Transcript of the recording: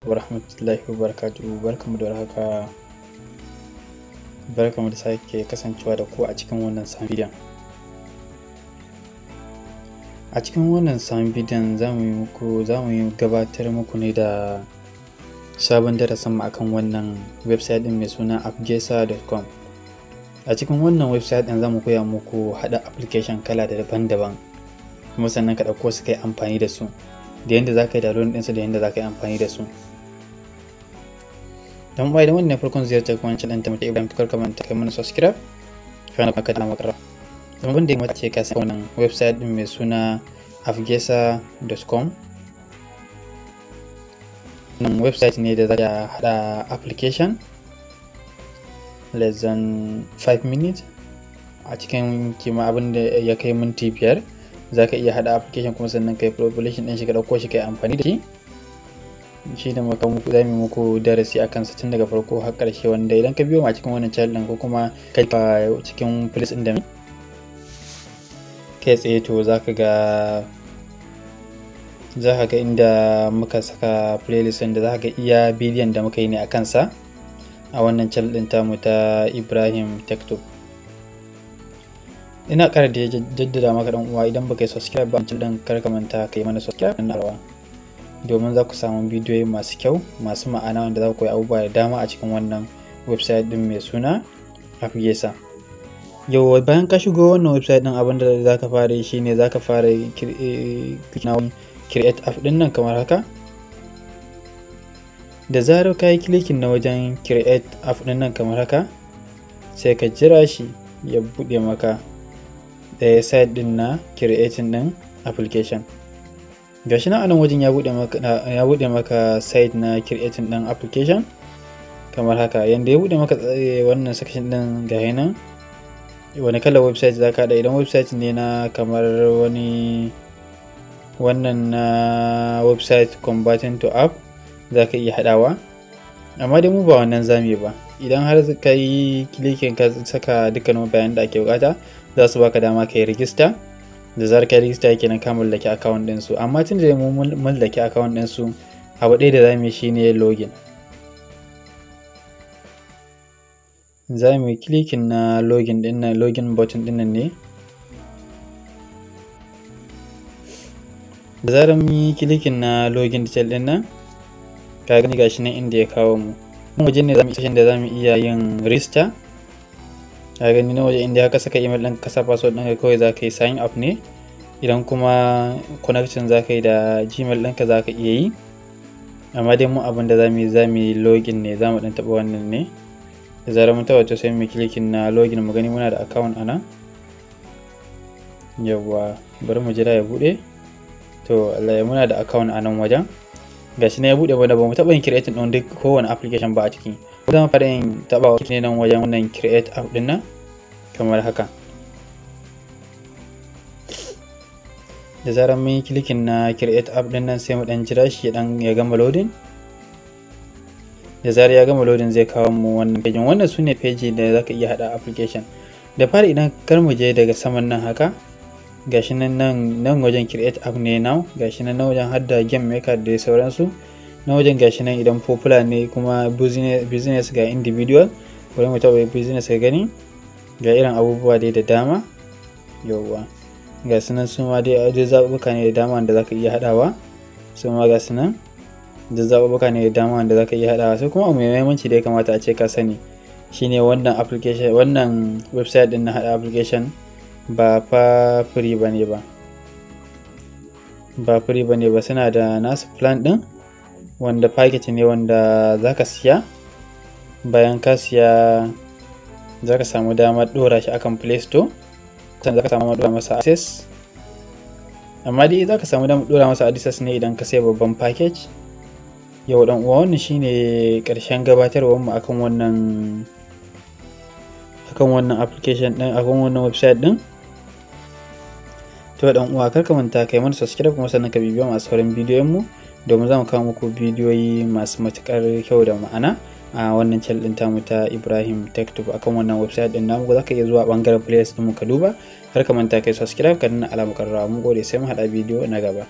wa rahmatullahi wa barakatuhu. Barkamu da haka, barkamu da sake kasancewa da ku a cikin wannan sabon bidiyon. A cikin wannan sabon bidiyon zamu gabatar muku ne da sabon darasin mu akan wannan website din mai suna appgesa.com. A cikin wannan website din zamu koya muku hada application kala daban-daban, kuma sannan ka dauko su kai amfani da su, da yanda zaka yi download din su, da yanda zaka yi amfani da su. Dan bai da wannan farkon ziyartar kuma channel ta mutai Ibrahim, kar ka manta kai mana subscribe kana baka da makara. Dan wanda ya mace ka san wannan website din mai suna appgesa.com. Wannan website ne da zaka hada application less than 5 minutes, a cikin kima abin da ya kai minti 5 zaka iya hada application, kuma sannan kai population din shi ka dauko shi kai amfani da shi da muka muku zamu muku darasi akan sa tun daga farko har karshe, wanda idan ka biyo mu a cikin wannan channel din ko kuma kai cikin playlist din da kai tsaye, to zaka ga inda muka saka playlist din da zaka ga iya bidiyon da muka yi ne akan sa a wannan channel din tamu ta Ibrahim TechTube. Ina ƙara da jaddada maka dan uwa, idan baka yi subscribe ba channel din, kar ka manta kai mana subscribe din rawa, domin za ku samu bidiyoyi masu kyau masu ma'ana wanda za ku koyi abubuwa da dama a cikin wannan website din mai suna Appgesa. Yau bayan ka shigo wannan website din, abin da za ka fara yi shine za ka fara create app din nan kamar haka. Da zarar ka yi clicking na wajen create app din nan kamar haka, sai ka jira shi ya bude maka da site din na creating din application. Gashi nan anan wajen ya bude maka site na creating din application kamar haka. Yanda ya bude maka wannan section din ga nan, wani kalar website zaka hada. Idan website ne na kamar wannan na website converting to app, zaka iya hadawa, amma dai mu ba wannan zamu yi ba. Idan har ka yi clicking ka saka dukkanin bayanan da ake bukata, za su baka dama ka yi register. Da zarar ka register kenan ka mallaki account din su. Amma tun da mu mallaki account din su, abu ɗaya da zamu yi shine login. Zamu yi clicking na login din nan, login button din nan ne. Da zarar mun yi clicking na login detail din nan, ka gani gashi nan inda ya kawo mu. Nan waje ne zamu iya yin register. Ka gani nan waje inda ka saka email ɗin, ka sa password ɗin, kawai zaka yi sign up ne. Idan kuma connection zaka yi da Gmail ɗinka zaka iya yi, amma dai mu abin da zamu yi login ne. Zamu dan taba wannan ne. Da zarar mun taba, to sai mu clicking na login, mu gani muna da account ana. Yawa, bari mu jira ya bude. To Allah ya, muna da account a nan wajen. Gashi ne ya bude, wanda bamu taba yin create din duk kowane application ba a ciki. Zan fara yin tabawa ne nan wajen wannan create app din nan kamar haka. Da zarar mun yi clicking na create app din nan, sai mu dan jira shi ya gama loading. Da zarar ya gama loading, zai kawo mu wannan page. Wannan sune page da zaka iya hada application. Da fari, idan kar mu je daga saman nan haka, gashi nan wajen create app ne now. Gashi nan wajen hadda game maker da sauransu. Na wajen gashi nan idan popular ne, kuma business ga individual. Bari mu taba business ka gani, ga irin abubuwa dai da dama. Yawwa, ga sunan su ma dai zaɓuɓɓuka ne da dama da zaka iya hadawa. Su ma ga sunan da zaɓuɓɓuka ne da dama da zaka iya hadawa. Sai kuma mai muhimmanci da ya kamata a ce ka sani shine wannan application, wannan website din na hada application ba fa free bane ba. Ba free bane ba, suna da nasu plan din, wanda package ne wanda zaka siya. Bayan ka siya, zaka samu damar dora shi akan Play Store, sannan zaka samu dora masa access. Amma dai zaka samu damar dora masa access ne idan ka sai babban package. Yau dan uwa, wannan shine karshen gabatarwar mu akan wannan application din, akan wannan website din. To dan uwa, kar ka manta kai mana subscribe, kuma sannan ka bibiya masu sauran bidiyon mu, domin zamu kawo muku bidiyoyi masu matukar kyau da ma'ana a wannan channel din tamu ta Ibrahim TechTube. Akan wannan website din namu zaka iya zuwa bangaren playlist din mu ka duba. Kar ka manta kai subscribe, ka danna alamar karrawa. Mun gode, sai mu hada bidiyo na gaba.